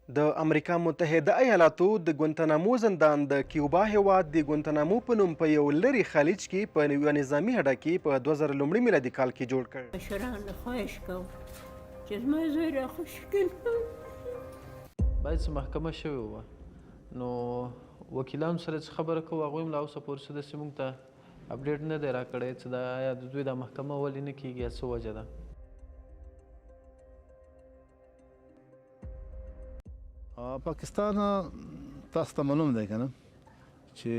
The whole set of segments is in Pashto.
د امریکا متحده ایالاتو د ګونتنامو زندان د کیوبا هیواد د ګونتنامو په نوم په یو لرې خلیج کې په یوه نظامي هډه کې په 2000 لومړي میلادي کال کې جوړ کړ. مشرانو خواهش کوم چې زما زوی راخوشي کړي. باید څه محکمه شوې وه نو وکیلانو سره چې خبره کوو هغوی هم لا اوسه پورې څه داسې موږ ته اپډیټ نه دی راکړی چې دا آیا د دوی دا محکمه ولې نه کېږي یا څه وجه ده. پاکستان تاسو ته معلوم دی که نه چې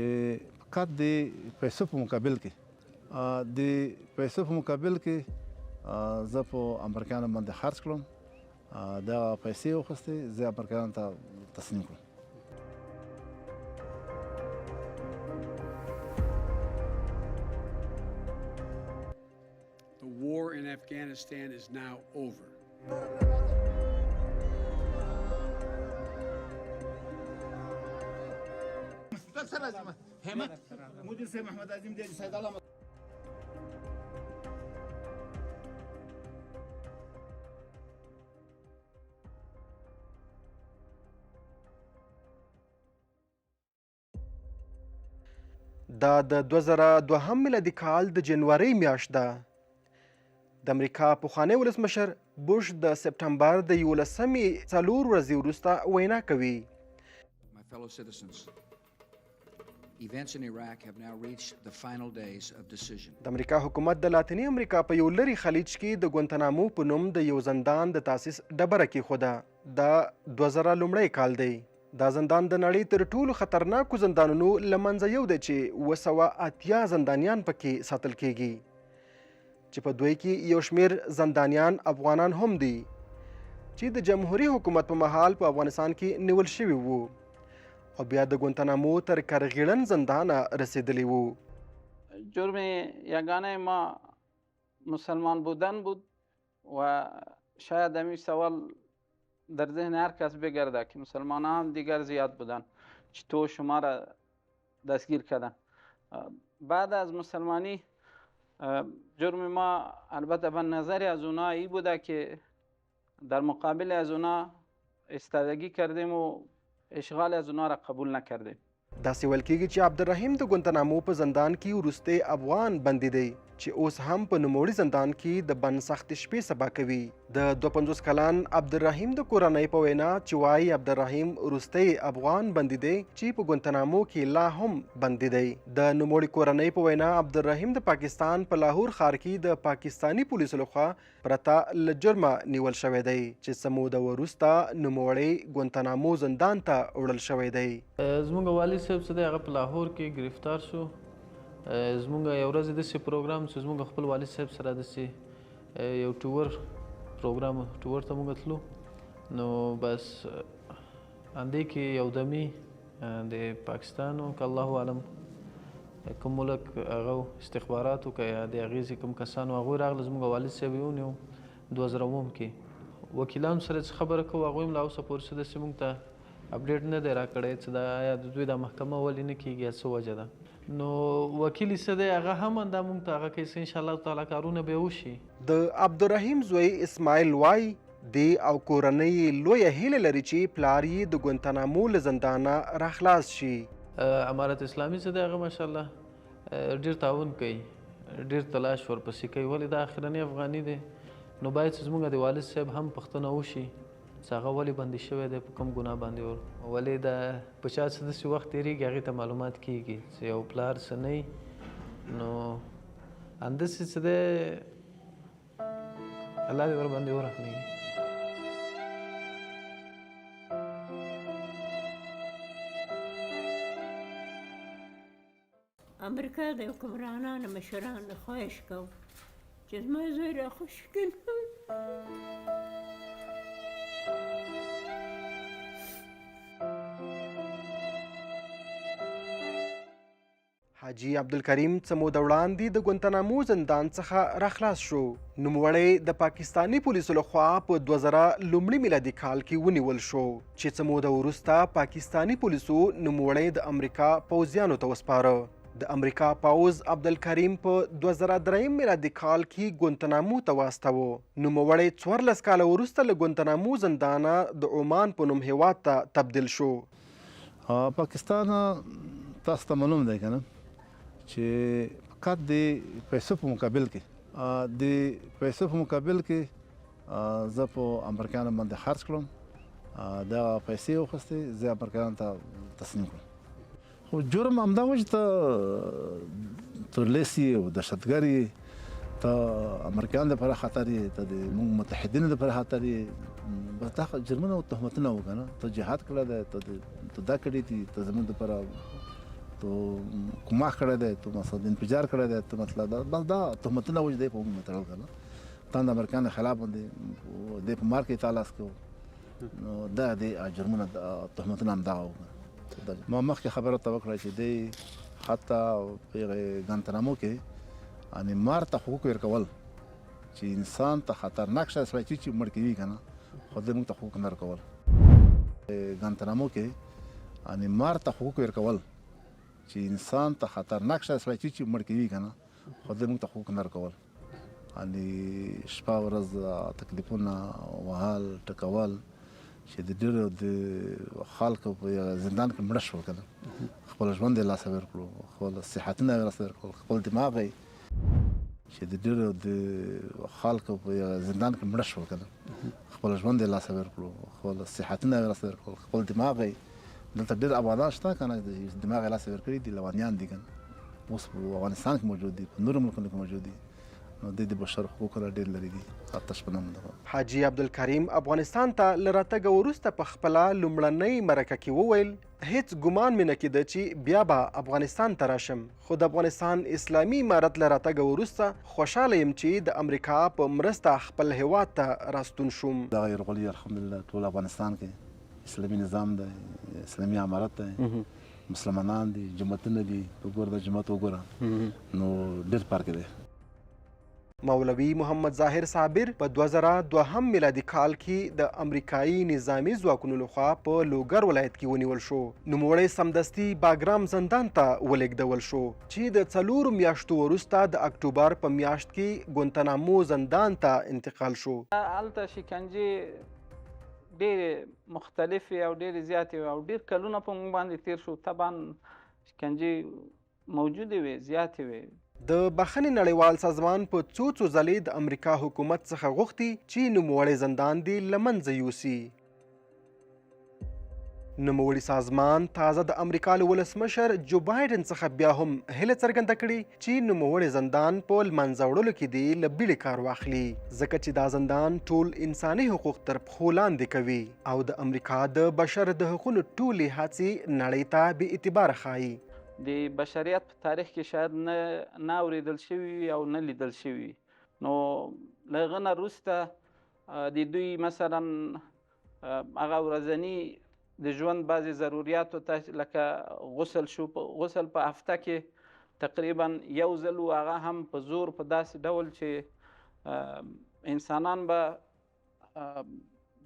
فقط د پیسو په مقابل کې زه په امریکایانو باندې خرڅ کړم، دغه پیسې واخیستې زه امریکایانو ته تسلیم کړم. The war in Afghanistan is now over. مدیر صاحب محمد عظیم دی سید الله دا د 2002 میلادي کال د جنورۍ میاشت ده. د امریکا پخوانی ولسمشر بوش د سپټمبر د 11مې 4 ورځې وروسته وینا کوي. My fellow citizens, events in Iraq have now reached the final days of decision. د امریکا حکومت د لاتینی امریکا په یو لرې خلیج کې د ګونتنامو په نوم د یو زندان د تاسیس ډبره کېښوده. دا 2000 لومړی کال دی. دا زندان د نړۍ تر ټولو خطرناکو زندانونو له منځه یو دی چې 280 زندانیان پکې ساتل کېږي چې په دوی کې یو شمېر زندانیان افغانان هم دي چې د جمهوري حکومت په مهال په افغانستان کې نیول شوي وو او بیا د گونتنامو تر کرغیړن زندانه رسیدلی وو. جرم یگانه ما مسلمان بودن بود و شاید همین سوال در ذهن هر کس بگرده که مسلمان هم دیگر زیاد بودن چطور شما را دستگیر کردن. بعد از مسلمانی جرم ما البته به نظر از اونا ای بوده که در مقابل از اونا استادگی کردیم و اشغال از اونا را قبول نکردیم. داسې ویل کېږي چې عبدالرحیم د ګونتنامو په زندان کې وروستی افغان بندي دی چې اوس هم په نوموړي زندان کې د بند سختې شپې سبا کوي. د 52 کلن عبدالرحیم د کورنۍ په وینا چې وایي عبدالرحیم وروستی افغان بندي دی چې په ګونتنامو کې لا هم بندي دی. د نوموړي کورنۍ په وینا عبدالرحیم د پاکستان په لاهور ښار کې د پاکستاني پولیسو لخوا پرته له جرمه نیول شوی دی چې څه موده وروسته نوموړی ګونتنامو زندان ته وړل شوی دی. زموږ والد صاحب چې دی هغه په لاهور کې ګرفتار شو. زموږ یو ورځ داسې پروګرام چې زموږ خپل والد صاحب سره داسې یو ټور ته موږ تلو نو بس اندې کې یو دمي د پاکستان او که الله اعلم کوم ملک هغه استخباراتو که یا د هغې چې کوم کسانو هغوی راغله زموږ والد صاحب یې ونیو 2009 کې. وکیلانو سره چې خبره کوو هغوی هم لا اوسه پورې څه داسې موږ ته اپډیټ نه دی راکړی چې دا آیا د دوی دا محکمه ولې نه کېږي یا څه وجه ده. نو وکیل څه دی هغه هم دا موږ ته هغه کوي چې انشاءالله تعالی کارونه به وشي. د عبدالرحیم زوی اسماعیل وایي دی او کورنۍ لویه هیله لري چې پلار یې د ګونتنامو له زندانه راخلاص شي. امارت اسلامي څه دی هغه ماشاءالله ډېر تعاون کوي، ډېر تلاش ورپسې کوي. ولې دا اخرنی افغاني دی نو باید چې زموږ د والد صاحب هم پوښتنه وشي چې هغه ولې بندي شوی دی، په کوم ګناه باندې ولې د په چا څه داسې وخت تېرېږي هغې ته معلومات کېږي چې یو پلار څه نه وي نو همداسې څه دی الله دې ورباندې ورحمېږي. امریکا د حکمرانانو مشرانو خواهش کوم چې زما زوی راخوشي کړي. حاجي عبدالکریم څه موده وړاندې د ګونتنامو زندان څخه راخلاص شو. نوموړی د پاکستاني پولیسو لخوا په 2000 لومړي میلادي کال کې ونیول شو چې څه موده وروسته پاکستاني پولیسو نوموړی د امریکا پوځیانو ته وسپاره. د امریکا پوځ عبدالکریم په 2003 میلادي کال کې ګونتنامو ته واستاوه. نوموړی 14 کاله وروسته له ګونتنامو زندانه د عمان په نوم هیواد ته تبدیل شو. پاکستان تاسو ته معلوم دی که نه چې فقط د پیسو په مقابل کې زه په امریکایانو باندې خرڅ کړم، دغه پیسې واخیستې، زه امریکایانو ته تسلیم کړم. خو جرم همدا و چې ته تورلیس یې او دهشتګر یې، ته امریکایانو دپاره خطر یې، ته د موږ متحدینو دپاره خطر یې. بس دا جرمونه او تهمتونه وو که نه. ته جهاد کړی دی، ته دا کړي دي، ته زموږ دپاره تو کوماخ کړی دی، تو مثلا انفجار کړی دی، ته مطلب بس دا تهمتونه وو چې دی په موږ متړل که نه. تا د امریکایانو خلاف باندې دی په مار کې تا لاس کوو، نو دا د جرمونه تهمتونه همدغه وو. ما مخکې خبره ته وکړه چې دی حتی په هغې ګانتنامو کې یعنې مار ته حقوق ورکول چې انسان ته خطرناک شی سړی چې مړ کوي که نه، خو دی موږ ته حقوق نه ورکول. ګانتنامو کې یعنې مار ته حقوق ورکول چې انسان ته خطرناک شی سړی چې مړ کوي که نه، خو دی موږ ته حقوق نه ورکول. یعنې شپه ورځ تکلیفونه وهل ټکول چې د ډېرو د خلکو په زندان کې مړه شول که نه، خپل ژوند یې لاسه ورکړو، خپل صحتونه یې لاسه ورکړل، خپل دماغ یې چې د ډېرو د خلکو په زندان کې مړه شول که نه، خپل ژوند یې لاسه ورکړو، خپل صحتونه یې لاسه ورکړل، خپل دماغ یې. دلته ډېر آبادان شته که نه، دماغ یې لاسه ورکړي دي، لونیان دي که نه، اوس په افغانستان کې موجود دي، په نورو ملکونو کې موجود دي. نو د بشر حقوقونه ډېر لري دي. حاجي عبدالکریم افغانستان ته له راتګه وروسته په خپله لومړنۍ مرکه کې وویل هیڅ ګمان مې نه کېده چې بیا به افغانستان ته راشم، خو د افغانستان اسلامي امارت له راتګه وروسته خوشحاله یم چې د امریکا په مرسته خپل هیواد ته راستون شوم. دغه یرغلي الحمدلله ټول افغانستان کې اسلامي نظام دی، اسلامي امارت دی، مسلمانان دي، جماعتونه دي، وګوره د جماعت وګوره، نو ډېر فرق دی. مولوي محمد ظاهر صابر په 2002 میلادي کال کې د امریکایي نظامی ځواکونو لخوا په لوګر ولایت کې ونیول شو. نوموړی سمدستي باګرام زندان ته ولېږدول شو چې د 4 میاشتو وروسته د اکتوبر په میاشت کې ګونتنامو زندان ته انتقال شو. هلته شکنجې ډېرې مختلفې او ډېرې زیاتې او ډېر کلونه په موږ باندې تېر شو. طبعا شکنجې موجودې وې، زیاتې وې. د بخښنې نړیوال سازمان په څو ځلې د امریکا حکومت څخه غوښتي چې نوموړی زندان دې له منځه یوسي. نوموړي سازمان تازه د امریکا له ولسمشر جو بایډن څخه بیا هم هیله څرګنده کړې چې نوموړی زندان په له وړلو کې دې له بیړې کار واخلي، ځکه چې دا زندان ټول انساني حقوق تر پښو لاندې کوي او د امریکا د بشر د حقونو ټولې هڅې نړۍ ته بې اعتباره ښایي. د بشریت په تاریخ کې شاید نه اورېدل شوي او نه لیدل شوي. نو له هغه نه وروسته د دوی مثلا هغه ورځني د ژوند بعضې ضروریاتو ته لکه غسل شو، غسل په هفته کې تقریبا 1 ځل و، هغه هم په زور په داسې ډول چې انسانان به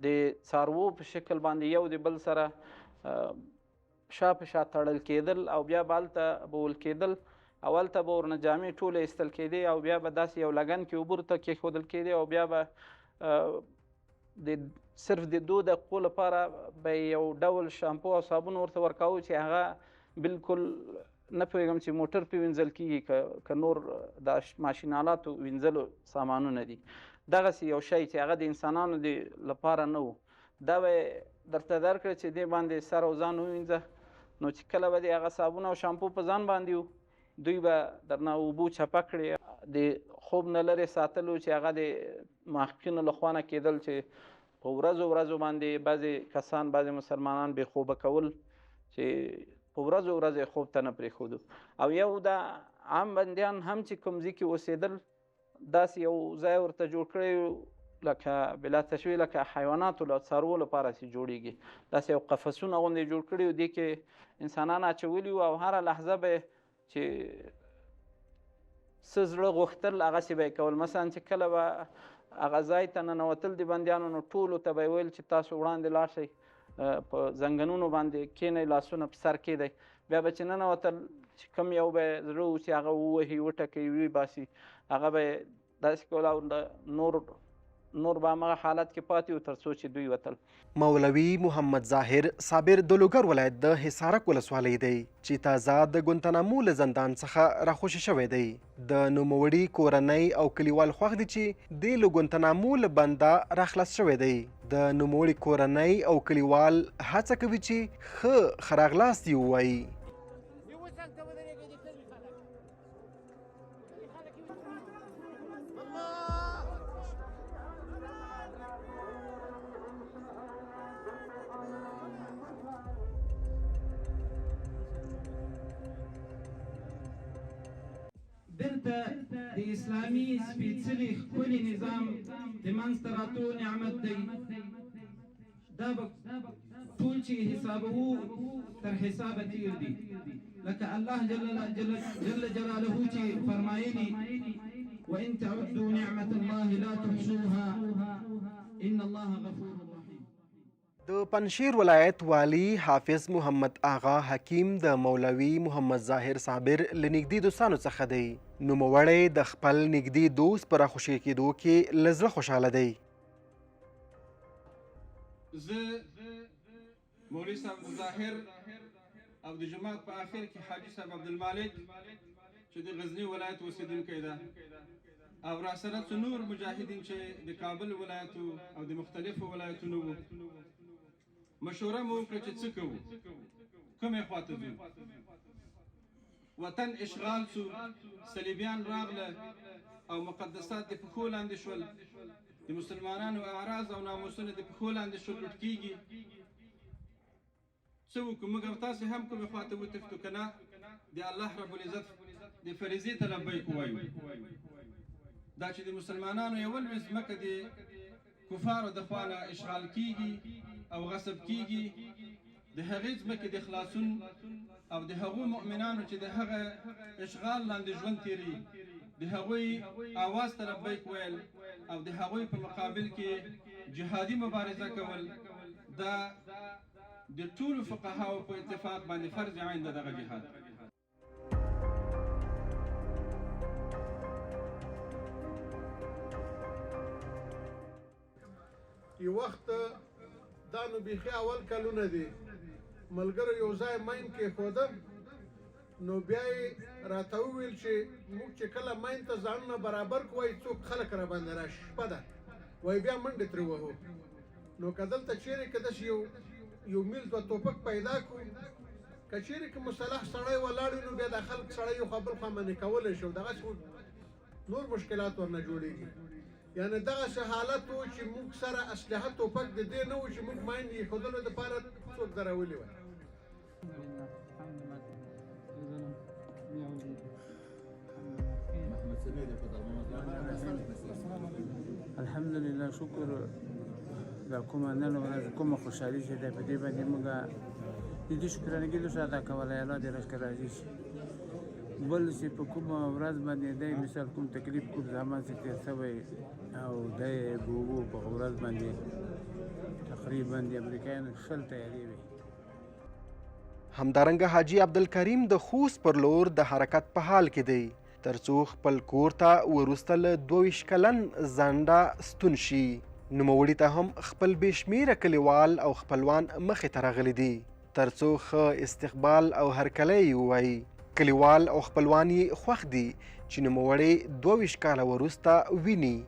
د څاروو په شکل باندې یو د بل سره شا په شا تړل کېدل او بیا به هلته به ول کېدل او هلته به ورنه جامې ټولې ایستل کېدې او بیا به داسې یو لګن کې اوبو ورته کېښودل کېدې او بیا به د صرف د 2 دقیقو لپاره به یو ډول شامپو او صابون ورته ورکاوه چې هغه بالکل نه پوهېږم چې موټر پې وینځل کېږي که نور د ماشین آلاتو وینځلو سامانونه دي. دغسې یو شی چې هغه د انسانانو د لپاره نه و، دا به درته درکړه چې دې باندې سر او ځان ووینځه. نو چې کله به د هغه صابون او شامپو په ځان باندې و، دوی به درنه اوبو چپه کړې، د خوب نه لرې ساتلو چې هغه د محققینو له خوا نه کېدل چې په ورځو باندې بعضې کسان، بعضې مسلمانان بې خوبه کول چې په ورځو خوب ته نه پرېښودو. او یو دا عام بندیان هم چې کوم ځای کې اوسېدل، داسې یو ځای ورته جوړ کړی لکه بلا تشبیه لکه حیواناتو له څاروو لپاره چې جوړېږي، داسې یو قفسونه غوندې جوړ کړي و، دې کې انسانان اچولي وو او هره لحظه به چې څه زړه غوښتل هغسې به یې کول. مثلا چې کله به هغه ځای ته ننوتل د بندیانو، نو ټولو ته به یې ویل چې تاسو وړاندې لاړ شئ، په زنګنونو باندې کینئ، لاسونه په سر کېږدئ. بیا به چې ننوتل چې کوم یو به یې زړه اوسي هغه ووهي وټکوي ویباسي، هغه به یې داسې کول او نور به همغه حالت کې پاتې وو تر څو چې دوی وتل. مولوي محمد ظاهر صابر د لوګر ولایت د حصارک ولسوالۍ دی چې تازه د ګونتنامو له زندان څخه راخوشي شوی دی. د نوموړي کورنۍ او کلیوال خوښ دي چې دی له ګونتنامو له بنده راخلاص شوی دی. د نوموړي کورنۍ او کلیوال هڅه کوي چې ښه راغلاست یې ووایي. دلته د اسلامي سپېڅلي ښکلي نظام د منځته راتلو نعمت دی. دا به ټول چې حسابوو تر حسابه تیر دي، لکه الله جل جلاله چې فرمایلي وإن تعدوا نعمة الله لا تحصوها إن الله غفور رحيم. د پنشیر ولایت والی حافظ محمد آغا حکیم د مولوي محمد ظاهر صابر له نږدې دوستانو څخه دی. نوموړی د خپل نږدې دوست په راخوشي کېدو کې له زړه خوشحاله دی. زه مولوي صاحب ظاهر او د جماعت په آخر کې حاجي صاحب عبدالمالک چې د غزني ولایت اوسېدونکی ده او راسره څو نور مجاهدین چې د کابل ولایتو او د مختلفو ولایتونو وو، مشوره مو وکړه چې څه کوو، کومې خواته ځو. وطن اشغال سو، صلیبیان راغله او مقدسات د پښو لاندې شول، د مسلمانانو اعراض او ناموسونه د پښو لاندې شول، لوټ کېږي. څه وکړو؟ موږ او تاسې هم کومې خواته وتښتو که نه د الله رب العزت د فریضې ته لبیک ووایو. دا چې د مسلمانانو یوه لویه ځمکه د کفارو د خوا نه اشغال کېږي او غصب کېږي، د هغې ځمکې د خلاصون او د هغو مؤمنانو چې د هغه اشغال لاندې ژوند تیري، د هغوی آواز ته لبیک ویل او د هغوی په مقابل کې جهادي مبارزه کول، دا د ټولو فقهاو په اتفاق باندې فرض عین ده دغه جهاد. یو وخت دا نو بیخي اول کلونه دي ملګرو یو ځای ماین کې ښوده، نو بیا یې راته وویل چې موږ چې کله ماین ته ځانونه برابر کړو وایي څوک خلک را باندې راشي، شپه ده وایي بیا منډې ترې وهو. نو که دلته چیرې که داسې یو میل دوه توپک پیدا کړو، که چیرې که مسلح سړی ولاړ وي نو بیا دا خلک سړی یو خوا بل خوا منې کولی شي، دغسې نور مشکلات ورنه جوړېږي. یعنې دغسې حالت و چې موږ سره اسلحه توپک د دې نه و چې موږ ماین یې ښودلو دپاره څوک درولي وای. الحمدلله شکر دا کومه نن ورځ کومه خوشحالي چې ده په دې باندې موږ د دې شکرانګي دوسه ادا کولی، الله دې لښکر راضي شي. بل چې په کومه ورځ باندې دی مثال کوم تکلیف کوم زحمت چې تېر شوی او دی بوبو په ورځ باندې تقریبا د امریکایانو 60 تیارې وي. همدارنګه حاجي عبدالکریم د خوست پر لور د حرکت په حال کې دی ترڅو خپل کور ته وروسته له 22 کلن ځنډه ستون شي. نوموړي ته هم خپل بې شمېره کلیوال او خپلوان مخې ته راغلي دي ترڅو ښه استقبال او هرکلی یې ووایي. کلیوال او خپلوان یې خوښ دي چې نوموړی 22 کاله وروسته ویني.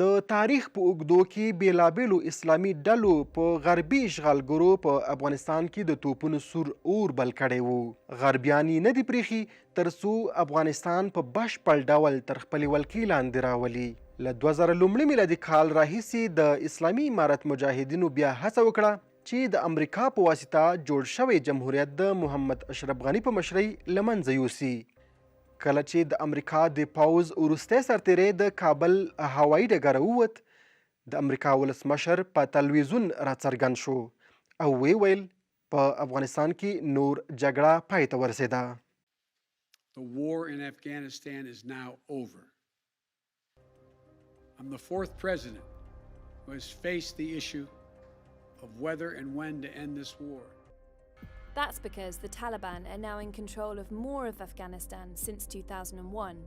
د تاریخ په اوږدو کې بیلابیلو اسلامي ډلو په غربي اشغالګرو په افغانستان کې د توپونو سور اور بل کړی و. غربیان یې نه دي پرېښي ترڅو افغانستان په بشپړ ډول تر خپلې ولکې لاندې راولي. له 2000 میلادي کال راهیسې د اسلامي امارت مجاهدینو بیا هڅه وکړه چې د امریکا په واسطه جوړ شوی جمهوریت د محمد اشرف غني په مشرۍ له منځه یوسي. کله چې د امریکا د پوځ وروستی سرتیری د کابل هوایي ډګره ووت، د امریکا ولسمشر په تلویزیون راڅرګند شو او ویې ویل په افغانستان کې نور جګړه پای ته ورسېده. The war in Afghanistan is now over. I'm the fourth president who has faced the issue of whether and when to end this war. That's because the Taliban are now in control of more of Afghanistan since 2001.